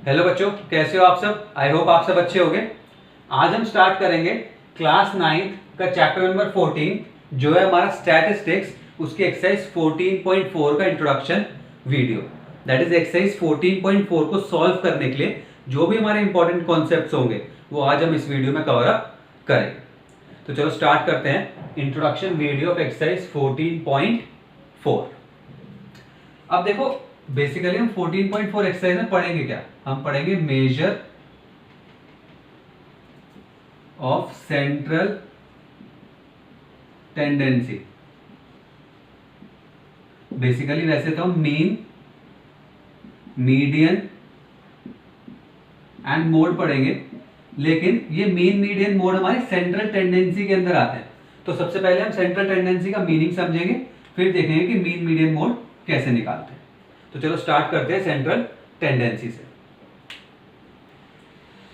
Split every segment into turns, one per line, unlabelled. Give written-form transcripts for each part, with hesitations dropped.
Hello बच्चों, कैसे हो आप सब। आई होप आप सब अच्छे होंगे। आज हम स्टार्ट करेंगे क्लास 9th का चैप्टर नंबर 14 जो है हमारा स्टैटिस्टिक्स, उसकी एक्सरसाइज 14.4 का introduction video. That is exercise 14.4 को सॉल्व करने के लिए जो भी हमारे इंपॉर्टेंट कॉन्सेप्ट्स होंगे वो आज हम इस वीडियो में कवर अप करेंगे। तो चलो स्टार्ट करते हैं इंट्रोडक्शन वीडियो ऑफ एक्सरसाइज 14.4। अब देखो, बेसिकली हम 14.4 एक्सरसाइज में पढ़ेंगे क्या। हम पढ़ेंगे measure of central tendency. Basically वैसे तो हम मीन, मीडियन एंड मोड पढ़ेंगे, लेकिन ये मीन मीडियन मोड हमारे सेंट्रल टेंडेंसी के अंदर आते हैं। तो सबसे पहले हम सेंट्रल टेंडेंसी का मीनिंग समझेंगे, फिर देखेंगे कि मीन मीडियन मोड कैसे निकालते हैं। तो चलो स्टार्ट करते हैं सेंट्रल टेंडेंसी से।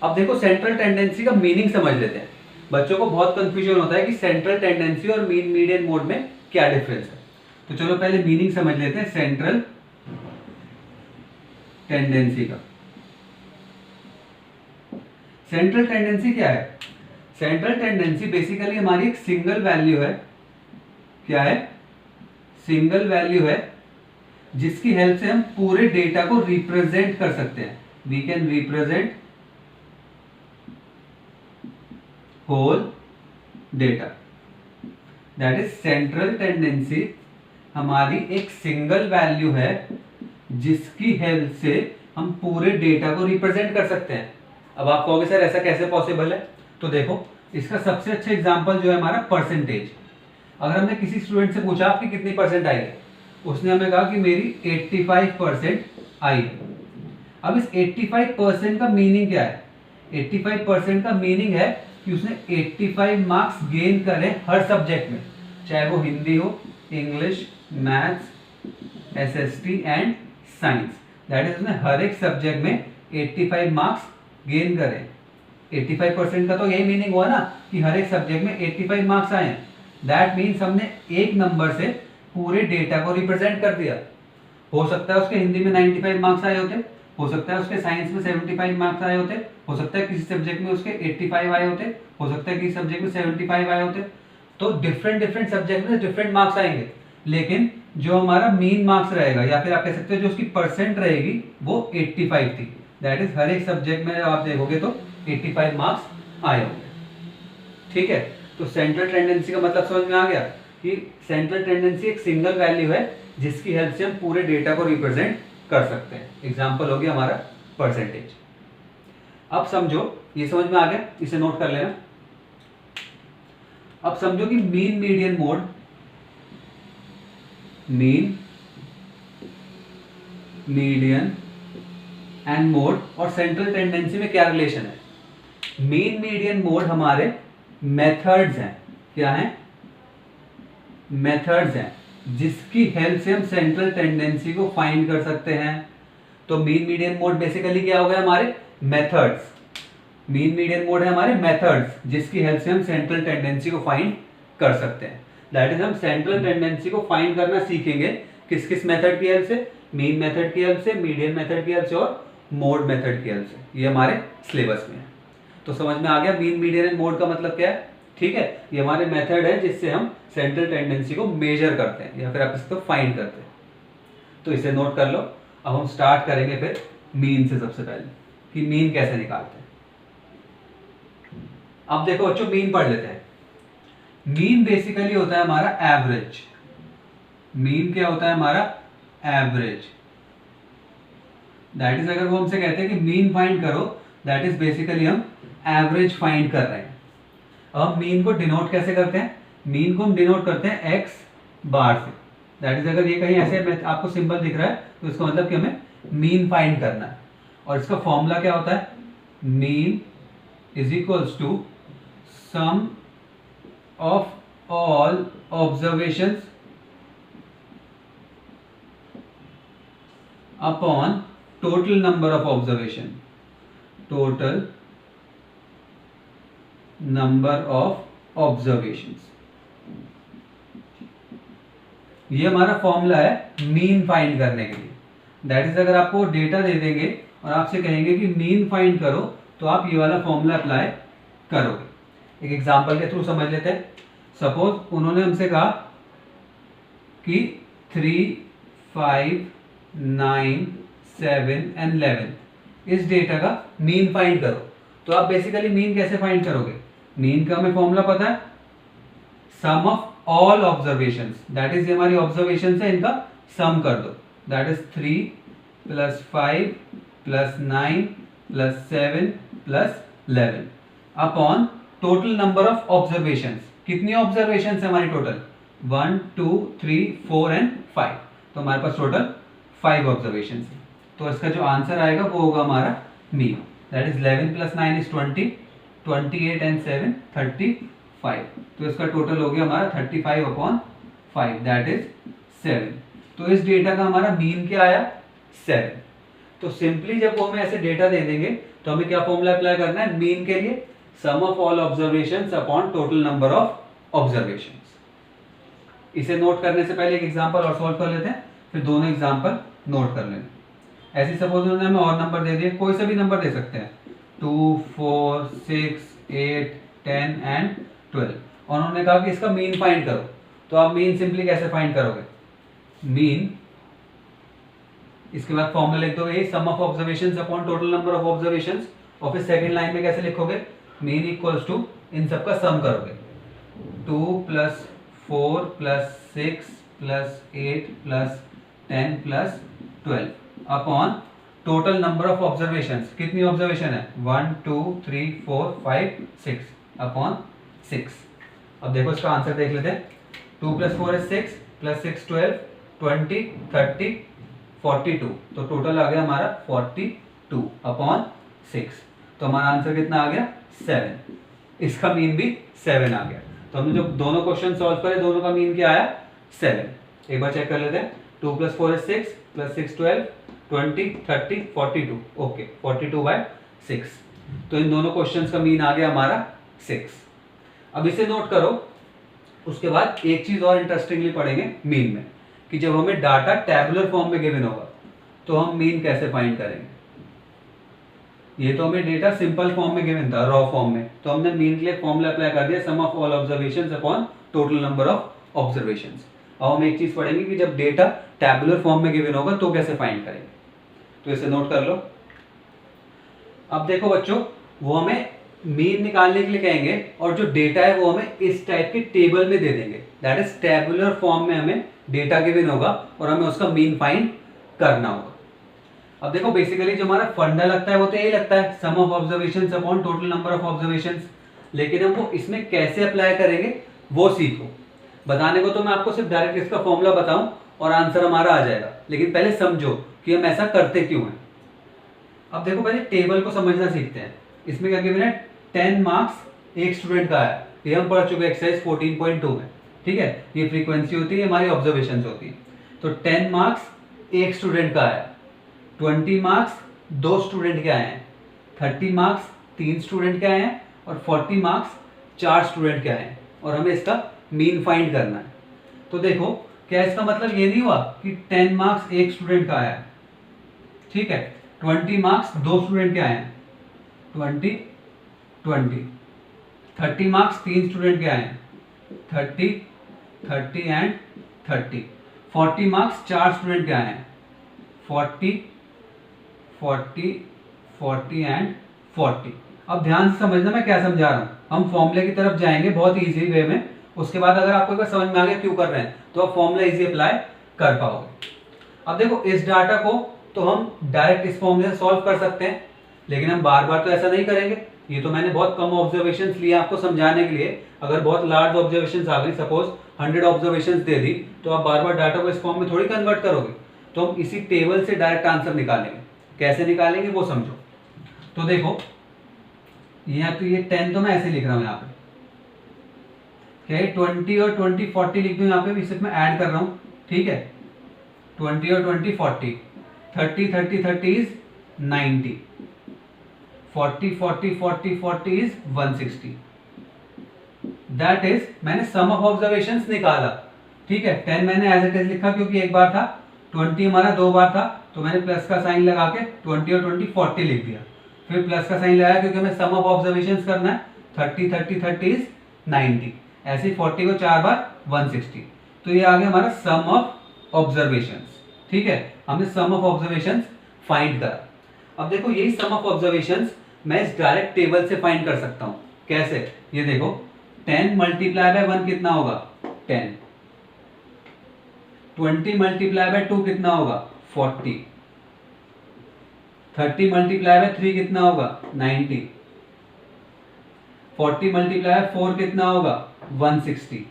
अब देखो, सेंट्रल टेंडेंसी का मीनिंग समझ लेते हैं। बच्चों को बहुत कंफ्यूजन होता है कि सेंट्रल टेंडेंसी और मीन मीडियन मोड में क्या डिफरेंस है। तो चलो पहले मीनिंग समझ लेते हैं सेंट्रल टेंडेंसी का। सेंट्रल टेंडेंसी क्या है? सेंट्रल टेंडेंसी बेसिकली हमारी एक सिंगल वैल्यू है। क्या है? सिंगल वैल्यू है जिसकी हेल्प से हम पूरे डेटा को रिप्रेजेंट कर सकते हैं। We can represent whole data. That is central tendency हमारी एक सिंगल वैल्यू है जिसकी हेल्प से हम पूरे डेटा को रिप्रेजेंट कर सकते हैं। अब आप कहोगे सर ऐसा कैसे पॉसिबल है? तो देखो, इसका सबसे अच्छा एग्जांपल जो है हमारा परसेंटेज। अगर हमने किसी स्टूडेंट से पूछा आपकी कितनी परसेंट आई है, उसने हमें कहा कि मेरी 85% आई है। अब इस 85% का मीनिंग क्या है? 85% का मीनिंग है कि उसने 85 मार्क्स गेन करे हर सब्जेक्ट में, चाहे वो हिंदी हो, English, maths, SST and science. That is उसने हर एक सब्जेक्ट में 85 मार्क्स गेन करे। 85% का तो यही मीनिंग हुआ ना कि हर एक सब्जेक्ट में 85 मार्क्स आए। दैट मीन्स हमने एक नंबर से पूरे डेटा को रिप्रेजेंट कर दिया। हो सकता है उसके हिंदी में 95 मार्क्स आए होते, हो सकता है उसके साइंस में 75 मार्क्स आए होते, हो सकता है किसी सब्जेक्ट में उसके 85 आए होते, हो सकता है किसी सब्जेक्ट में 75 आए होते। तो डिफरेंट डिफरेंट सब्जेक्ट में डिफरेंट मार्क्स आएंगे, लेकिन जो हमारा मीन मार्क्स रहेगा या फिर आप कह सकते हो जो उसकी परसेंट रहेगी वो 85 थी। दैट इज हर एक सब्जेक्ट में आप देखोगे तो 85 मार्क्स आए होंगे। ठीक है, तो सेंट्रल टेंडेंसी का मतलब समझ में आ गया कि सेंट्रल टेंडेंसी एक सिंगल वैल्यू है जिसकी हेल्प से हम पूरे डेटा को रिप्रेजेंट कर सकते हैं। एग्जांपल हो गया हमारा परसेंटेज। अब समझो, ये समझ में आ गया, इसे नोट कर लेना। अब समझो कि mean median mode, mean median and mode और सेंट्रल टेंडेंसी में क्या रिलेशन है। मीन मीडियन मोड हमारे मेथड्स हैं। क्या हैं? मेथड्स हैं जिसकी हेल्प से हम सेंट्रल टेंडेंसी को फाइंड कर सकते हैं। तो मीन मीडियन मोड बेसिकली क्या हो गया? हमारे मेथड्स। मीन मीडियन मोड है हमारे मेथड्स जिसकी हेल्प से हम सेंट्रल टेंडेंसी को फाइंड कर सकते हैं। दैट इज हम सेंट्रल टेंडेंसी को फाइंड करना सीखेंगे किस किस मेथड की हेल्प से? मीन मेथड की हेल्प से, मीडियन मेथड की हेल्प से और मोड मेथड की हेल्प से। ये हमारे सिलेबस में है। तो समझ में आ गया मीन मीडियन एंड मोड का मतलब क्या है। ठीक है, ये हमारे मेथड है जिससे हम सेंट्रल टेंडेंसी को मेजर करते हैं या फिर आप इसको फाइंड करते हैं। तो इसे नोट कर लो। अब हम स्टार्ट करेंगे फिर मीन से सबसे पहले कि मीन कैसे निकालते हैं। अब देखो बच्चों, मीन पढ़ लेते हैं। मीन बेसिकली होता है हमारा एवरेज। मीन क्या होता है? हमारा एवरेज। दैट इज अगर वो हमसे कहते हैं कि मीन फाइंड करो, दैट इज बेसिकली हम एवरेज फाइंड कर रहे हैं। अब हम मीन को डिनोट कैसे करते हैं? मीन को हम डिनोट करते हैं एक्स बार से। दैट इज अगर ये कहीं ऐसे आपको सिंबल दिख रहा है तो इसका मतलब कि हमें मीन फाइंड करना है। और इसका फॉर्मूला क्या होता है? Mean is equals to sum of all observations upon total number of observation. Total number of observations. ये हमारा फॉर्मूला है मीन फाइंड करने के लिए। दैट इज अगर आपको डेटा दे देंगे और आपसे कहेंगे कि मीन फाइंड करो, तो आप ये वाला फॉर्मूला अप्लाई करोगे। एक एग्जांपल के थ्रू समझ लेते हैं। सपोज उन्होंने हमसे कहा कि 3, 5, 9, 7 एंड 11 इस डेटा का मीन फाइंड करो। तो आप बेसिकली मीन कैसे फाइंड करोगे? मीन का हमें फॉर्मूला पता है, sum of all observations, that is हमारी ऑब्जर्वेशन है, इनका सम कर दो, that is 3 + 5 + 9 + 7 + 11 upon total number of observations. कितनी ऑब्जर्वेशंस है हमारी टोटल? 1, 2, 3, 4 एंड 5। तो हमारे पास टोटल 5 ऑब्जर्वेशंस है। तो इसका जो आंसर आएगा वो होगा हमारा mean, that is 11 + 9 is 20, 28 and 7 35। तो इसका टोटल हो गया हमारा 35/5, दैट इज 7। तो इस डेटा का हमारा मीन क्या आया? 7। तो सिंपली जब वो हमें ऐसे डेटा दे देंगे तो हमें क्या फॉर्मूला अप्लाई करना है मीन के लिए? Sum of all observations upon total number of observations. इसे नोट करने से पहले एक एग्जांपल और सॉल्व कर लेते हैं, फिर दोनों एग्जांपल नोट कर लेंगे। ऐसे सपोज उन्होंने हमें और नंबर दे दिए, कोई सा भी नंबर दे सकते हैं, 2, 4, 6, 8, 10 एंड 12, और उन्होंने कहा कि इसका मीन फाइंड करो। तो आप मीन सिंपली कैसे फाइंड करोगे? मीन, इसके बाद फॉर्मूला लिख दोगे sum of observations upon total number of observations, और फिर सेकंड लाइन में कैसे लिखोगे? मीन इक्वल्स टू इन सब का सम करोगे, 2 + 4 + 6 + 8 + 10 + 12 upon total number of observations. कितनी ऑब्जर्वेशन है? 1, 2, 3, 4, 5, 6 अपॉन 6। अब देखो इसका आंसर देख लेते हैं। 2 + 4 is 6 + 6 12, 20, 30, 42। तो टोटल आ गया हमारा 42 अपॉन 6। तो हमारा आंसर कितना आ गया? 7। इसका मीन भी 7 आ गया। तो हमने जो दोनों क्वेश्चन सॉल्व करे, दोनों का मीन क्या आया? 7। एक बार चेक कर लेते हैं। 2 + 4 is 6 + 6 12, 20, 30, 42। ओके, 42/6। तो इन दोनों क्वेश्चंस का मीन आ गया हमारा 6। अब इसे नोट करो। उसके बाद एक चीज और इंटरेस्टिंगली पढ़ेंगे मीन में, कि जब हमें डाटा टैबुलर फॉर्म में गिवन होगा तो हम मीन कैसे फाइंड करेंगे। ये तो हमें डेटा सिंपल फॉर्म में गिवन था, रॉ फॉर्म में, तो हमने मीन के लिए फॉर्मूला अप्लाई कर दिया, sum of all observations upon total number of observations. अब हम एक चीज पढ़ेंगे कि जब डेटा टैबुलर फॉर्म में गिवन होगा तो कैसे फाइंड करेंगे। तो इसे नोट कर लो। अब देखो बच्चों, वो हमें मीन निकालने के लिए कहेंगे और जो डेटा है वो हमें इस टाइप के टेबल में दे देंगे, दैट इज टैबुलर फॉर्म में हमें डेटा गिवन होगा और हमें उसका मीन फाइंड करना होगा। अब देखो बेसिकली जो हमारा फंडा लगता है वो तो यही लगता है, sum of observations upon total number of observations. लेकिन हम वो इसमें कैसे अप्लाई करेंगे वो सीखो। बताने को तो मैं आपको सिर्फ डायरेक्ट इसका फॉर्मूला बताऊं और आंसर हमारा आ जाएगा, लेकिन पहले समझो कि हम ऐसा करते क्यों हैं। अब देखो पहले टेबल को समझना सीखते हैं। इसमें क्या गिवन है? 10 मार्क्स एक स्टूडेंट का है, ये हम पढ़ चुके एक्सरसाइज 14.2 में, ठीक है। ये फ्रीक्वेंसी होती है, हमारी ऑब्जर्वेशंस होती है। तो 10 मार्क्स एक स्टूडेंट का है, 20 मार्क्स 2 स्टूडेंट के आए हैं, 30 मार्क्स 3 स्टूडेंट के आए हैं और 40 मार्क्स 4 स्टूडेंट के आए हैं, और हमें इसका मीन फाइंड करना है। तो देखो क्या इसका मतलब ये नहीं हुआ कि 10 मार्क्स एक स्टूडेंट का आया है, ठीक है, 20 मार्क्स 2 स्टूडेंट के आए हैं, 20 20, 30 मार्क्स 3 स्टूडेंट के आए हैं, 30 30 एंड 30, 40 मार्क्स 4 स्टूडेंट के आए हैं, 40 40 40 एंड 40। अब ध्यान से समझना मैं क्या समझा रहा हूँ। हम फॉर्मूले की तरफ जाएंगे बहुत इजी वे में, उसके बाद अगर आपको एक बार समझ में आ गया क्यों कर रहे हैं तो आप फॉर्मूला इजी अप्लाई कर पाओगे। अब देखो इस डाटा को तो हम डायरेक्ट इस फॉर्मूले से सॉल्व कर सकते हैं, लेकिन हम बार बार तो ऐसा नहीं करेंगे। ये तो मैंने बहुत कम ऑब्जर्वेशंस लिए आपको समझाने के लिए। अगर बहुत लार्ज ऑब्जर्वेशंस आ गई, सपोज 100 ऑब्जर्वेशंस दे दी, तो आप बार बार डाटा को इस फॉर्म में थोड़ी कन्वर्ट करोगे। तो हम इसी टेबल से डायरेक्ट आंसर निकालेंगे। कैसे निकालेंगे वो समझो। तो देखो यहाँ तो ये 10 तो मैं ऐसे लिख रहा हूँ, यहाँ पे क्या 20 और 20 40 लिख दूँ, यहाँ पे भी सिर्फ मैं ऐड कर रहा हूँ, ठीक है। 20 और 20 40, 30 30 30 इज 90, 40 40 40 40 इज 160। दैट इज मैंने सम ऑफ ऑब्जर्वेशंस निकाला, ठीक है। 10 मैंने एज इट इज लिखा क्योंकि एक बार था, 20 हमारा 2 बार था तो मैंने प्लस का साइन लगा के 20 और 20 40 लिख दिया, फिर प्लस का साइन लगाया क्योंकि हमें सम ऑफ ऑब्जर्वेशंस करना है, 30 30 30 इज 90, ऐसे ही 40 को 4 बार 160, तो ये आ गया हमारा सम ऑफ ऑब्जर्वेशंस। ठीक है, हमने सम ऑफ ऑब्जर्वेशंस फाइंड करा। अब देखो यही सम ऑफ ऑब्जर्वेशंस मैं इस डायरेक्ट टेबल से फाइंड कर सकता हूं। कैसे? ये देखो 10 मल्टीप्लाई बाय 1 कितना होगा 10, 20 मल्टीप्लाई बाय 2 कितना होगा 40, 30 मल्टीप्लाई बाय 3 कितना होगा 90, 40 मल्टीप्लाई बाय 4 कितना होगा 160।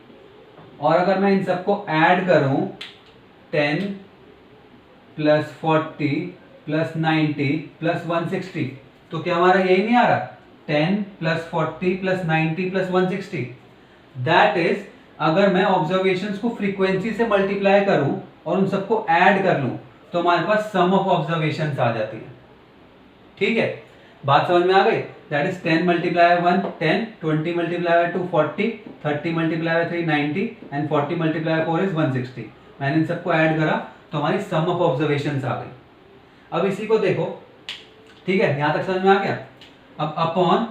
और अगर मैं इन सबको ऐड करूं 10 प्लस 40 प्लस 90 प्लस 160, तो क्या हमारा यही नहीं आ रहा 10 plus 40 plus 90 plus 160? That is अगर मैं ऑब्जर्वेशंस को फ्रीक्वेंसी से मल्टीप्लाई करूं और उन सबको ऐड कर लूं तो हमारे पास सम ऑफ ऑब्जर्वेशंस आ जाती है। ठीक है, बात समझ में आ गई? That is 10 multiply by 1 10, 20 multiply by 2 40, 30 multiply by 3 90 and 40 multiply by 4 is 160। मैंने इन सबको ऐड करा तो हमारी सम ऑफ ऑब्जर्वेशंस आ गई। अब इसी को देखो, ठीक है, यहां तक समझ में आ गया? अब upon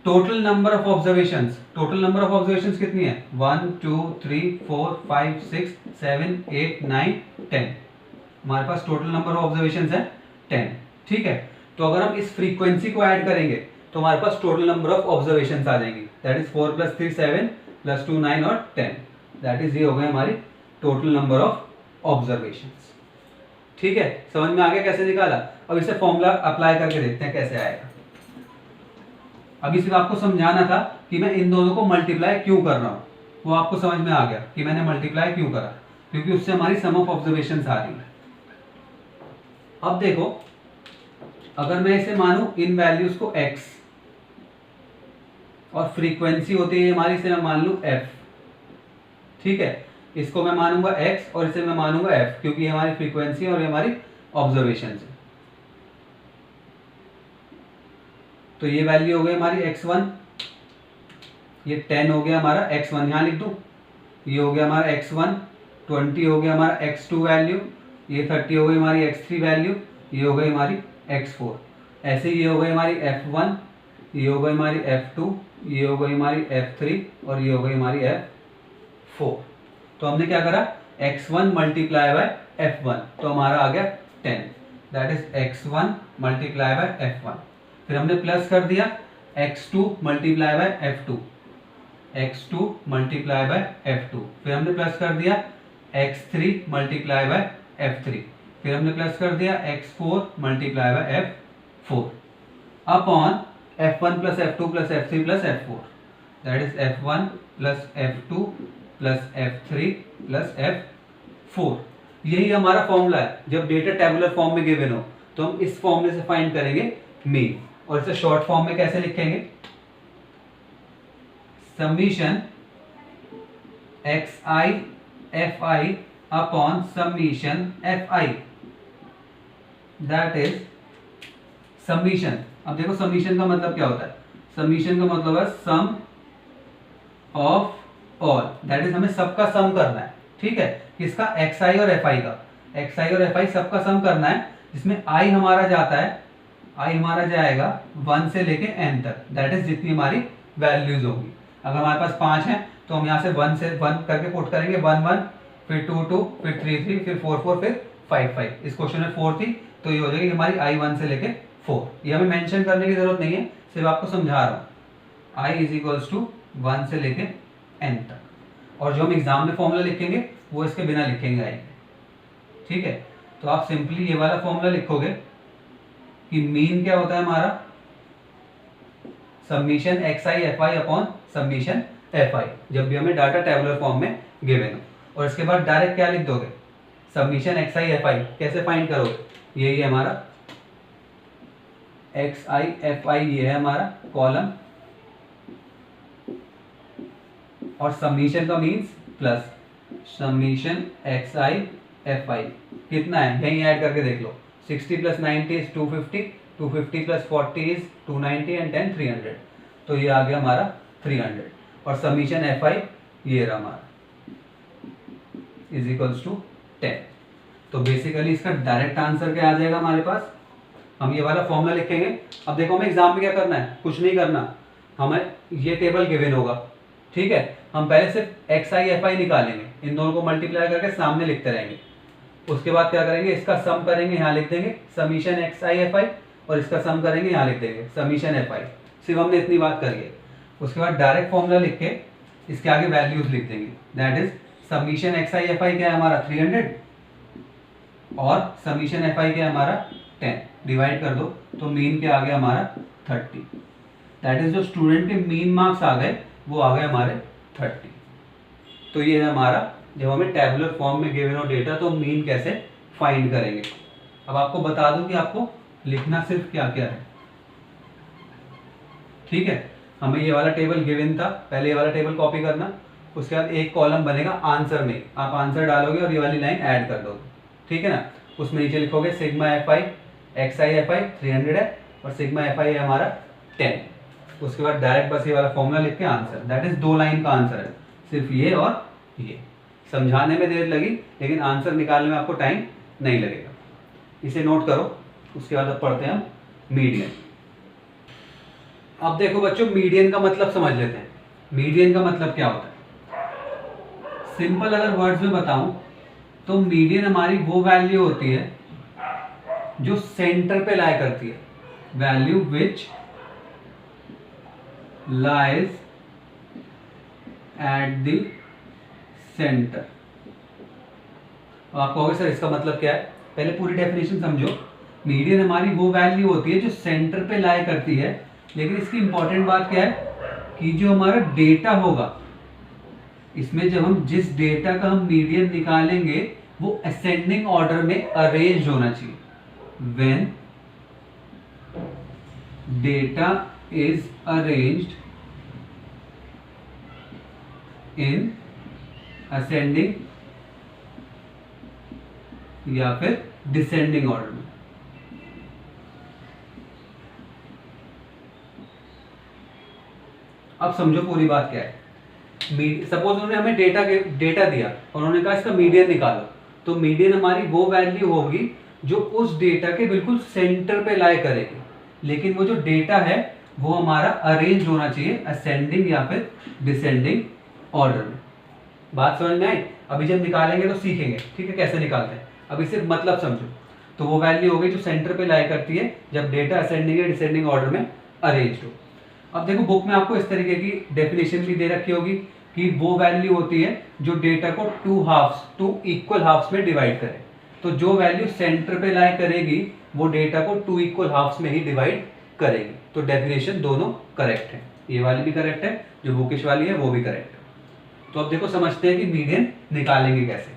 total number of observations, total number of observations कितनी है 1 2 3 4 5 6 7 8 9 10, हमारे पास टोटल नंबर ऑफ ऑब्जर्वेशंस है 10। ठीक है, तो अगर हम इस फ्रीक्वेंसी को ऐड करेंगे तो हमारे पास टोटल नंबर ऑफ ऑब्जर्वेशंस आ जाएंगी, दैट इज 4 प्लस 3 7 प्लस 2 9 और 10, दैट इज ये हो गए हमारी टोटल नंबर ऑफ ऑब्जर्वेशंस। ठीक है, समझ में आ गया कैसे निकाला? अब इसे फॉर्मूला अप्लाई करके देखते हैं कैसे आएगा। अभी सिर्फ आपको समझाना था कि मैं इन दोनों को मल्टीप्लाई क्यों कर रहा हूं, वो आपको समझ में आ गया कि मैंने मल्टीप्लाई क्यों करा, क्योंकि उससे हमारी सम ऑफ ऑब्जर्वेशंस आ रही है। अब देखो अगर मैं इसे मानूं इन वैल्यूज को x और फ्रीक्वेंसी होती है हमारी, इसे मैं मान लूं f। ठीक है, इसको मैं मानूंगा x और इसे मैं मानूंगा f, क्योंकि ये हमारी फ्रीक्वेंसी और ये हमारी ऑब्जर्वेशन है। तो ये वैल्यू हो गई हमारी x1, ये 10 हो गया हमारा x1, यहां लिख दूं, ये हो गया हमारा x1, 20 हो गया हमारा x2 वैल्यू, ये 30 हो गई हमारी x3 वैल्यू, ये हो गई हमारी x4। ऐसे ये हो गई हमारी f1, ये हो गई हमारी f2, ये हो गई हमारी f3 और ये हो गई हमारी f4। तो हमने क्या करा x1 मल्टीप्लाई बाय f1, तो हमारा आ गया 10, that is x1 multiply by f1। फिर हमने प्लस कर दिया x2 multiply by f2, x2 multiply by f2। फिर हमने प्लस कर दिया x3 मल्टीप्लाई बाय f3। फिर हमने प्लस कर दिया x4 multiply by f4 upon f1 plus f2 plus f3 plus f4, that is f1 plus f2 plus f3 plus f4। यही हमारा फॉर्मूला है। जब डेटा टेबुलर फॉर्म में गिवन हो तो हम इस फॉर्मूले से फाइंड करेंगे मीन, और इसे शॉर्ट फॉर्म में कैसे लिखेंगे, summation xi fi upon summation fi, that is summation. अब देखो समीशन का मतलब क्या होता है, समीशन का मतलब है sum of all, that is हमें सबका सम करना है। ठीक है, किसका, xi और fi का, xi और fi सबका सम करना है, जिसमें i हमारा जाता है, i हमारा जाएगा 1 से लेके n तक, दैट इज जितनी हमारी वैल्यूज होगी। अगर हमारे पास 5 है तो हम यहाँ से 1 से 1 करके पुट करेंगे, 1 1 फिर 2 2 फिर 3 3 फिर 4 4 फिर 5 5। इस क्वेश्चन में 4 थी तो ये हो जाएगी हमारी i 1 से लेके 4। ये हमें मेंशन करने की जरूरत नहीं है, सिर्फ आपको समझा रहा हूँ। i इज इक्वल्स टू 1 से लेके n तक, और जो हम एग्जाम में फॉर्मूला लिखेंगे वो इसके बिना लिखेंगे i। ठीक है, तो आप सिंपली ये वाला फॉर्मूला लिखोगे कि मीन क्या होता है हमारा, summation xi fi upon summation fi, जब भी हमें डाटा टेबुलर फॉर्म में गिवन हो। और इसके बाद डायरेक्ट क्या लिख दोगे, समीशन xi fi। कैसे फाइंड करोगे, यही है हमारा xi fi, ये है हमारा कॉलम, और समीशन का means plus, summation xi fi कितना है, यहीं ऐड करके देख लो, 60 plus 90 is 250, 250 plus 40 is 290 and 10 300, तो ये आ गया हमारा 300। और समीशन fi ये रहा हमारा इज इक्वल्स टू 10। तो बेसिकली इसका डायरेक्ट आंसर क्या आ जाएगा हमारे पास, हम ये वाला फॉर्मूला लिखेंगे। अब देखो हमें एग्जाम में क्या करना है, कुछ नहीं करना, हमें ये टेबल गिवन होगा, ठीक है। हम पहले सिर्फ एक्स आई एफ आई निकालेंगे, इन दोनों को मल्टीप्लाई करके सामने लिखते रहेंगे। उसके बाद क्या करेंगे, इसका सम करेंगे, यहाँ लिख देंगे summation x I F I, और इसका सम करेंगे, यहाँ लिख देंगे समीशन एफ आई। सिर्फ हमने इतनी बात करी है। उसके बाद डायरेक्ट फॉर्मूला लिख के इसके आगे वैल्यूज लिख देंगे, that is summation x I F I क्या है हमारा 300 और समीशन एफ आई क्या है हमारा 10, डिवाइड कर दो तो मीन क्या आ गया हमारा 30। दैट इज जो स्टूडेंट के मीन मार्क्स आ गए वो आ गए हमारे 30। तो ये है हमारा, जब हमें टेबुलर फॉर्म में गिवन हो डेटा तो मीन कैसे फाइंड करेंगे। अब आपको बता दूं कि आपको लिखना सिर्फ क्या क्या है, ठीक है। हमें ये वाला टेबल गिवन था, पहले ये वाला टेबल कॉपी करना, उसके बाद एक कॉलम बनेगा आंसर में, आप आंसर डालोगे और ये वाली लाइन ऐड कर दोगे, ठीक है ना। उसमें नीचे लिखोगे sigma F I x I F I 300 है और सिग्मा एफ आई है हमारा 10। उसके बाद डायरेक्ट बस ये वाला फॉर्मूला लिख के आंसर, दैट इज 2 लाइन का आंसर है, सिर्फ ये और ये। समझाने में देर लगी लेकिन आंसर निकालने में आपको टाइम नहीं लगेगा, इसे नोट करो। उसके बाद अब पढ़ते हैं हम मीडियन। अब देखो बच्चों, मीडियन का मतलब समझ लेते हैं। मीडियन का मतलब क्या होता है, सिंपल अगर वर्ड्स में बताऊं तो मीडियन हमारी वो वैल्यू होती है जो सेंटर पे लाई करती है, value which lies at the centre. आप कहोगे सर इसका मतलब क्या है, पहले पूरी डेफिनेशन समझो। मीडियन हमारी वो वैल्यू होती है जो सेंटर पे लाई करती है, लेकिन इसकी इंपॉर्टेंट बात क्या है कि जो हमारा डेटा होगा इसमें, जब हम जिस डेटा का हम मीडियन निकालेंगे वो असेंडिंग ऑर्डर में अरेंज होना चाहिए। When data is arranged in ascending या फिर डिसेंडिंग ऑर्डर में। अब समझो पूरी बात क्या है। सपोज उन्होंने हमें डेटा दिया और उन्होंने कहा इसका मीडियन निकालो, तो मीडियन हमारी वो वैल्यू होगी जो उस डेटा के बिल्कुल सेंटर पे लाई करेगी, लेकिन वो जो डेटा है वो हमारा अरेंज होना चाहिए असेंडिंग या फिर डिसेंडिंग ऑर्डर में। बात समझ में आई? अभी जब निकालेंगे तो सीखेंगे, ठीक है, कैसे निकालते हैं। अभी सिर्फ मतलब समझो। तो वो वैल्यू होगी जो सेंटर पे लाई करती है जब डेटा असेंडिंग या डिसेंडिंग ऑर्डर में अरेंज हो। अब देखो बुक में आपको इस तरीके की डेफिनेशन भी दे रखी होगी कि वो वैल्यू होती है जो डेटा को 2 इक्वल हाफ्स में डिवाइड करे। तो जो वैल्यू सेंटर पे लाई करेगी वो डेटा को 2 इक्वल हाफ्स में ही डिवाइड करेगी। तो डेफिनेशन दोनों करेक्ट है, ये वाली भी करेक्ट है, जो बुकिश वाली है वो भी करेक्ट है। तो अब देखो समझते हैं कि मीडियन निकालेंगे कैसे।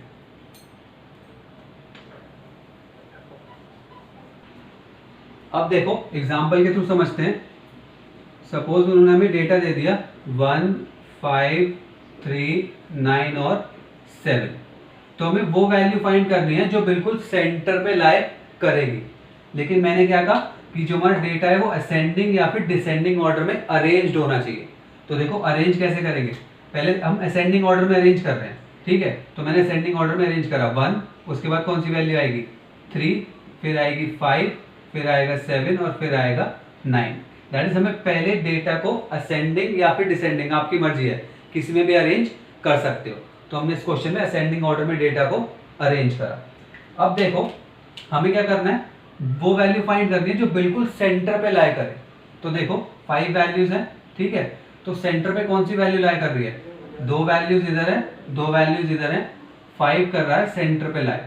अब देखो एग्जाम्पल के थ्रू समझते हैं। सपोज उन्होंने हमें डेटा दे दिया 1, 5, 3, 9 और 7। तो हमें वो वैल्यू फाइंड करनी है जो बिल्कुल सेंटर पे लाई करेगी। लेकिन मैंने क्या कहा कि जो हमारा डेटा है वो असेंडिंग या फिर डिसेंडिंग ऑर्डर में अरेंज्ड होना चाहिए। तो देखो अरेंज कैसे करेंगे, पहले हम असेंडिंग ऑर्डर में अरेंज कर रहे हैं, ठीक है। तो मैंने असेंडिंग ऑर्डर में अरेंज करा 1, उसके बाद कौन सी वैल्यू आएगी 3, फिर आएगी 5, फिर आएगा 7 और फिर आएगा 9। दैट इज हमें पहले डेटा को असेंडिंग या फिर डिसेंडिंग, आपकी मर्जी है, किसी में भी अरेंज कर सकते हो। तो हमने इस क्वेश्चन में असेंडिंग ऑर्डर में डेटा को अरेंज करा। अब देखो हमें क्या करना है, वो वैल्यू फाइंड करनी है जो बिल्कुल सेंटर पे लाई करे। तो देखो 5 वैल्यूज हैं, ठीक है। तो सेंटर पे कौन सी वैल्यू लाई कर रही है, 2 वैल्यूज इधर है, 2 वैल्यूज इधर है, 5 कर रहा है सेंटर पे लाई।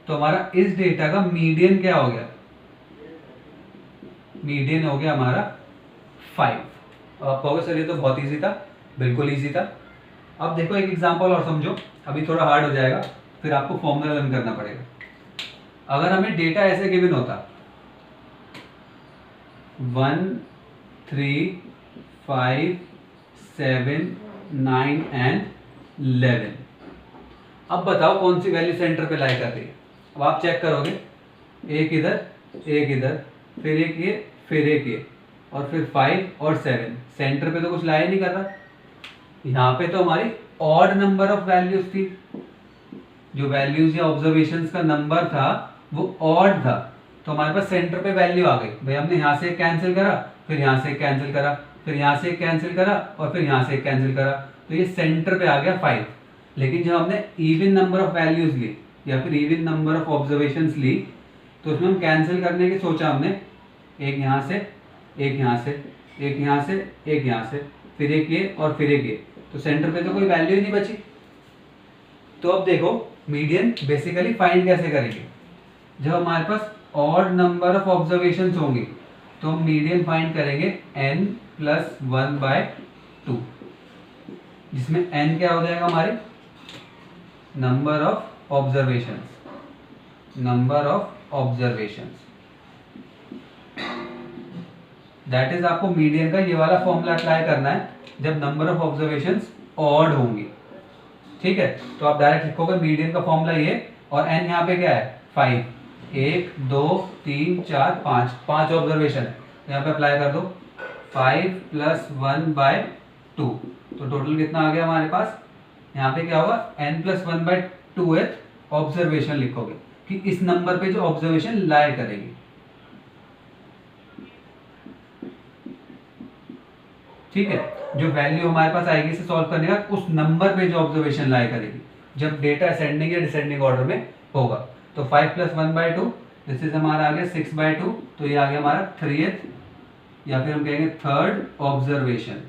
तो हमारा इस डेटा का मीडियन क्या हो गया, मीडियन हो गया हमारा 5। अब आप कहोगे सर ये तो बहुत इजी था, बिल्कुल इजी था। अब देखो एक एग्जांपल और समझो, अभी थोड़ा हार्ड हो जाएगा, फिर आपको फॉर्मूला लर्न करना पड़ेगा। अगर हमें डेटा ऐसे गिवन होता 1, 3, 5, 7, 9 एंड 11। अब बताओ कौन सी वैल्यू सेंटर पे लाई कर रही है। अब आप चेक करोगे, एक इधर, एक इधर, फिर एक ये, फिर एक ये, और फिर 5 और 7 सेंटर पे तो कुछ लाया नहीं कर रहा। यहाँ पे तो हमारी ऑड नंबर ऑफ वैल्यूज थी, जो वैल्यूज या ऑब्जर्वेशंस का नंबर था वो ऑड था, तो हमारे पास सेंटर पे वैल्यू आ गई। भाई हमने यहाँ से कैंसिल करा, फिर यहाँ से कैंसिल करा, फिर यहाँ से कैंसिल करा और फिर यहाँ से कैंसिल करा, तो ये सेंटर पे आ गया 5। लेकिन जब हमने इवन नंबर ऑफ वैल्यूज ली या फिर इवन नंबर ऑफ ऑब्जर्वेशंस ली, तो उसमें हम कैंसिल करने की सोचा हमने, एक यहाँ से, एक यहाँ से, एक यहाँ से, एक यहाँ से, फिर एक ये और फिर एक ये, तो सेंटर पे तो कोई वैल्यू ही नहीं बची। तो अब देखो मीडियन बेसिकली फाइंड कैसे करेंगे, जब हमारे पास ऑड नंबर ऑफ ऑब्जर्वेशंस होंगे तो हम मीडियन फाइंड करेंगे n+1/2, जिसमें n क्या हो जाएगा हमारे number of observations, that is आपको मीडियन का ये वाला फॉर्मूला अप्लाई करना है जब नंबर ऑफ ऑब्जर्वेशंस ऑड होंगे। ठीक है, तो आप डायरेक्ट लिखोगे मीडियन का फॉर्मूला ये, और n यहाँ पे क्या है 5, 1 2 3 4 5, 5 ऑब्जर्वेशन यहाँ पे अप्लाई कर दो, 5+1/2, तो टोटल कितना आ गया हमारे पास, यहाँ पे क्या होगा n+1/2th ऑब्जर्वेशन लिखोगे कि इस नंबर पे जो ऑब्जर्वेशन लाई करेगी। ठीक है, जो वैल्यू हमारे पास आएगी इसे सॉल्व करने का, उस नंबर पे जो ऑब्जर्वेशन लाई करेगी जब डेटा असेंडिंग या डिसेंडिंग ऑर्डर में होगा। तो 5+1/2 दिस इज हमारा आ गया 6/2, तो ये आ गया हमारा 3th या फिर हम कहेंगे 3rd observation.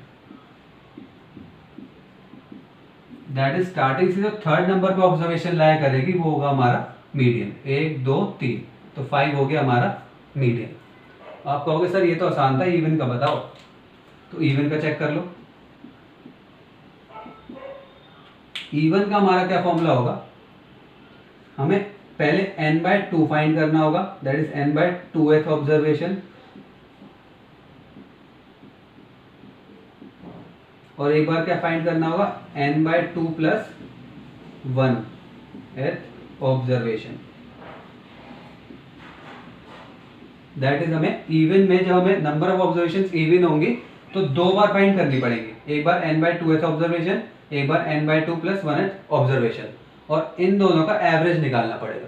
That is starting से जो 3rd नंबर पे ऑब्जर्वेशन लाया करेगी वो होगा हमारा मीडियन, 1 2 3, तो 5 हो गया हमारा मीडियन। आप कहोगे सर ये तो आसान था, इवन का बताओ, तो इवन का चेक कर लो। इवन का हमारा क्या फॉर्मूला होगा, हमें पहले n/2 फाइंड करना होगा, दैट इज n/2th ऑब्जर्वेशन, और एक बार क्या फाइंड करना होगा n/2+1th ऑब्जर्वेशन। दैट इज हमें इवन में जब हमें नंबर ऑफ ऑब्जर्वेशंस इवन होंगी तो दो बार फाइंड करनी पड़ेगी, एक बार n/2th ऑब्जर्वेशन, एक बार n/2+1th ऑब्जर्वेशन, और इन दोनों का एवरेज निकालना पड़ेगा।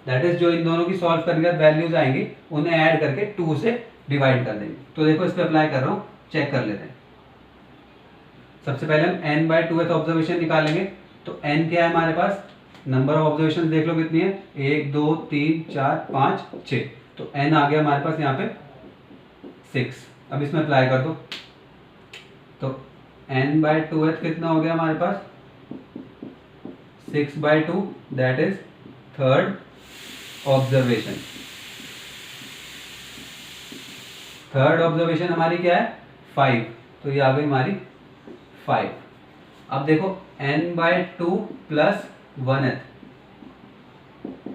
दैट इज जो इन दोनों की सॉल्व करने के बाद वैल्यूज आएंगी उन्हें ऐड करके 2 से डिवाइड कर देंगे। तो देखो इस पे अप्लाई कर रहा हूँ, चेक कर लेते हैं। सबसे पहले हम n/2th ऑब्जर्वेशन निकालेंगे, तो n क्या है हमारे पास, नंबर ऑफ ऑब्जर्वेशन देख लो कितनी है, 1 2 3 4 5 6, तो n आ गया हमारे पास यहाँ पे 6। अब इसमें अप्लाई कर दो, तो n/2th कितना हो गया हमारे पास 6/2, that is 3rd observation. 3rd observation हमारी क्या है 5, तो ये आ गई हमारी 5। अब देखो n/2+1th,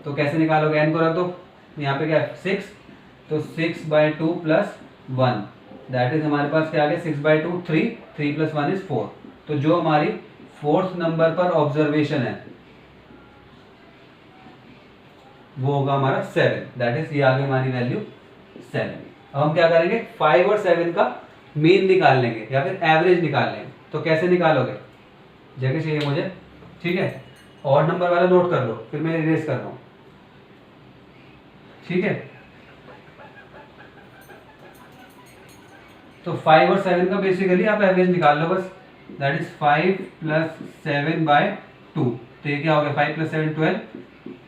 तो कैसे निकालोगे, n को रख दो, यहाँ पे क्या है 6, तो 6/2+1, दैट इज हमारे पास क्या आ गया 6/2 3, 3+1 इज 4, तो जो हमारी 4th नंबर पर ऑब्जर्वेशन है वो होगा हमारा 7, दैट इज ये आ गई हमारी वैल्यू 7। अब हम क्या करेंगे 5 और 7 का मीन निकाल लेंगे या फिर एवरेज निकाल लेंगे। तो कैसे निकालोगे, जगह चाहिए मुझे, ठीक है, और नंबर वाला नोट कर लो, फिर मैं इरेज कर रहा हूँ। ठीक है, तो 5 और 7 का बेसिकली आप एवरेज निकाल लो बस, दैट इज 5+7/2, तो ये क्या हो गया 5+7 12,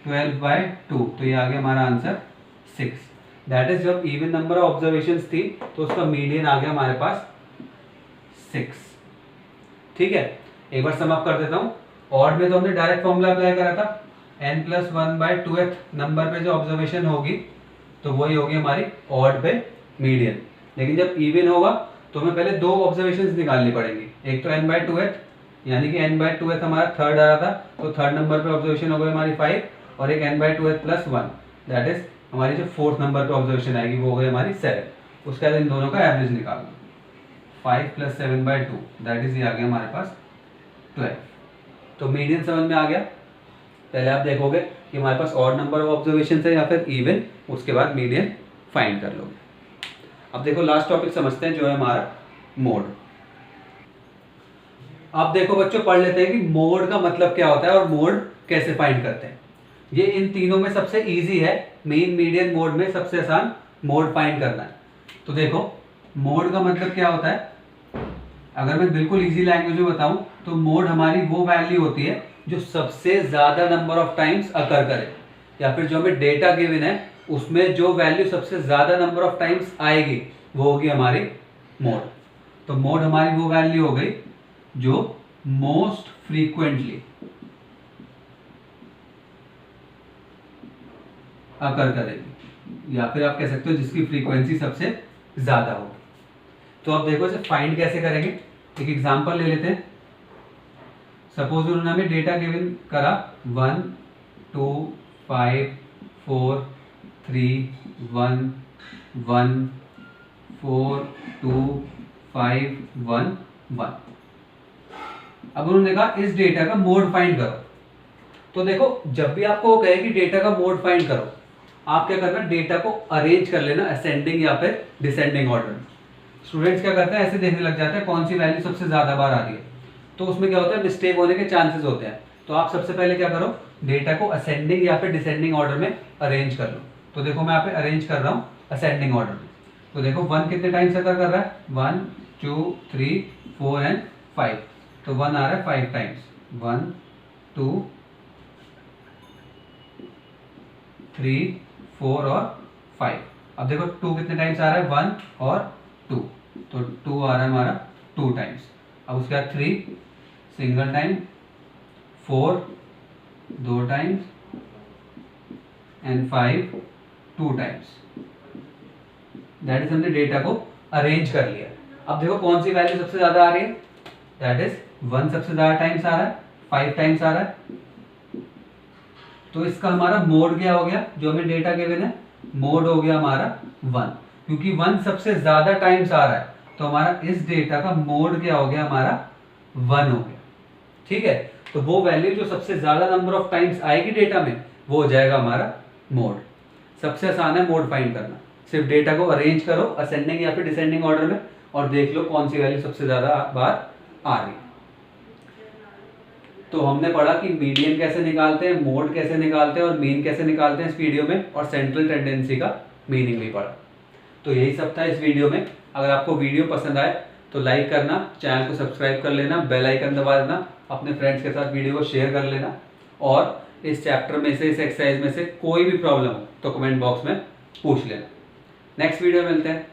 12/2, तो ये आ गया हमारा आंसर 6। दैट इज जब इवन नंबर ऑफ ऑब्जर्वेशंस थी तो उसका मीडियन आ गया हमारे पास 6। ठीक है, एक बार सम अप कर देता हूँ। ऑड में तो हमने डायरेक्ट फॉर्मूला अप्लाई करा था, n+1/2th नंबर पे जो ऑब्जर्वेशन होगी तो वही होगी हमारी ऑड पे मीडियन। लेकिन जब इवन होगा तो हमें पहले दो ऑब्जर्वेशंस निकालनी पड़ेंगी, एक तो n/2th, यानी कि n/2th हमारा 3rd आ रहा था, तो 3rd नंबर पे ऑब्जर्वेशन हो गई हमारी 5, और एक n/2th+1, दैट इज हमारी जो 4th नंबर पे ऑब्जर्वेशन आएगी वो हो गई हमारी 7। उसके बाद इन दोनों का एवरेज निकालना, 5+7/2, दैट इज ये आ गया हमारे पास 12। तो मीडियन समझ में आ गया। पहले आप देखोगे कि हमारे पास ऑड नंबर ऑफ ऑब्जर्वेशन है या फिर इवन, उसके बाद मीडियन फाइंड कर लोगे। अब देखो लास्ट टॉपिक समझते हैं जो है हमारा मोड। अब देखो बच्चों, पढ़ लेते हैं कि मोड का मतलब क्या होता है और मोड कैसे फाइंड करते हैं। ये इन तीनों में सबसे इजी है, मीन मीडियन मोड में सबसे आसान मोड फाइंड करना है। तो देखो मोड का मतलब क्या होता है, अगर मैं बिल्कुल इजी लैंग्वेज में बताऊं तो मोड हमारी वो वैल्यू होती है जो सबसे ज्यादा नंबर ऑफ टाइम्स अकर करे, या फिर जो हमें डेटा गिवन है उसमें जो वैल्यू सबसे ज्यादा नंबर ऑफ टाइम्स आएगी वो होगी हमारी मोड। तो मोड हमारी वो वैल्यू हो गई जो मोस्ट फ्रीक्वेंटली अकर करेगी, या फिर आप कह सकते हो जिसकी फ्रीक्वेंसी सबसे ज्यादा होगी। तो अब देखो इसे फाइंड कैसे करेंगे, एक एग्जांपल ले लेते हैं। सपोज उन्होंने हमें डेटा गिवन करा 1 2 5 4 3 1 1 4 2 5 1 1। अब उन्होंने कहा इस डेटा का मोड फाइंड करो। तो देखो जब भी आपको वो कहे कि डेटा का मोड फाइंड करो, आप क्या करना, डेटा को अरेंज कर लेना असेंडिंग या फिर डिसेंडिंग ऑर्डर में। स्टूडेंट्स क्या करते हैं, ऐसे देखने लग जाते हैं कौन सी वैल्यू सबसे ज्यादा बार आ रही है, तो उसमें क्या होता है, मिस्टेक होने के चांसेस होते हैं। तो आप सबसे पहले क्या करो, डेटा को असेंडिंग या फिर डिसेंडिंग ऑर्डर में अरेंज कर लो। तो देखो मैं यहाँ पे अरेंज कर रहा हूँ असेंडिंग ऑर्डर में। तो देखो 1 कितने टाइम्स अकर कर रहा है, 1 2 3 4 एंड 5। तो 1 आ रहा है 5 टाइम्स, 1 2 3 4 और 5। अब देखो 2 कितने टाइम्स आ रहा है, 1 और 2, तो 2 आ रहा है हमारा 2 टाइम्स। अब उसके बाद 3 single time, 4 2 times and 5 2 times. That is हमने डेटा को अरेंज कर लिया। अब देखो कौन सी वैल्यू सबसे ज्यादा आ रही है, दैट इज 1 सबसे ज्यादा टाइम्स आ रहा है, 5 टाइम्स आ रहा है। तो इसका हमारा मोड क्या हो गया, जो हमें डेटा गिवन है मोड हो गया हमारा 1, क्योंकि 1 सबसे ज्यादा टाइम्स आ रहा है तो हमारा इस डेटा का मोड क्या हो गया, हमारा 1 हो गया। ठीक है, तो वो वैल्यू जो सबसे ज्यादा नंबर ऑफ टाइम्स आएगी डेटा में वो हो जाएगा हमारा मोड। सबसे आसान है मोड फाइंड करना, सिर्फ डेटा को अरेंज करो असेंडिंग या फिर डिसेंडिंग ऑर्डर में और देख लो कौन सी वैल्यू सबसे ज्यादा बार आ रही है। तो हमने पढ़ा कि मीडियन कैसे निकालते हैं, मोड कैसे निकालते हैं और मीन कैसे निकालते हैं इस वीडियो में, और सेंट्रल टेंडेंसी का मीनिंग भी पढ़ा। तो यही सब था इस वीडियो में। अगर आपको वीडियो पसंद आए तो लाइक करना, चैनल को सब्सक्राइब कर लेना, बेल आइकन दबा देना, अपने फ्रेंड्स के साथ वीडियो को शेयर कर लेना, और इस चैप्टर में से, इस एक्सरसाइज में से कोई भी प्रॉब्लम हो तो कमेंट बॉक्स में पूछ लेना। नेक्स्ट वीडियो में मिलते हैं।